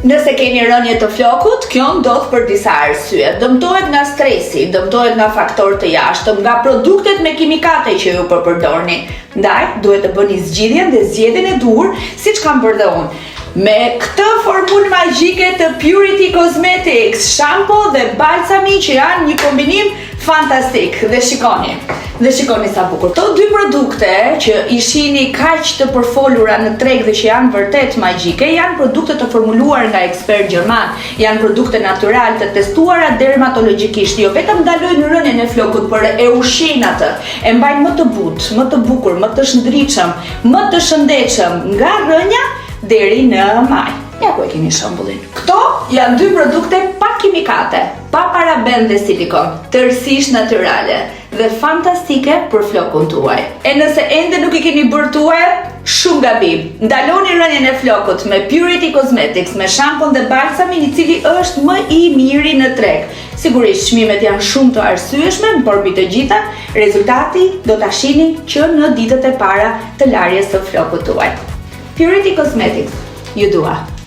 Nëse keni rënje të flokut, kjo ndodh për disa arsye. Dëmtohet nga stresi, dëmtohet nga faktorë të jashtëm, nga produktet me kimikate që ju përdorni. Ndaj, duhet të bëni zgjidhjen dhe zgjedhjen e duhur, siç kam bërë dhe unë. Me këtë formulë magjike të Purity Cosmetics, shampo dhe balsami që janë një kombinim fantastik. Dhe shikoni sa bukur. Këto dy produkte që i shihni kaq të përfolura në treg dhe që janë vërtet magjike, janë produkte të formuluar nga ekspert gjerman, janë produkte natyral të testuara dermatologjikisht, jo vetëm ndalojnë rënien e flokut, por e ushqejnë atë, e mbajnë më të butë, më të bukur, më të shëndritshëm, më të shëndetshëm nga rënja deri në maj. Ja ku e keni shembullin. Këto janë dy produkte pa kimikate, pa paraben dhe silikon, tërësisht natyrale dhe fantastike për flokun tuaj. E nëse ende nuk i keni bërë tuaj, shumë gabim. Ndaloni rënien e flokut me Purity Cosmetics, me shampon dhe balsamin i cili është më i miri në treg. Sigurisht çmimet janë shumë të arsyeshme, por mbi të gjitha, rezultati do ta shihni që në ditët e para të larjes së flokut tuaj. Purity Cosmetics, ju dua.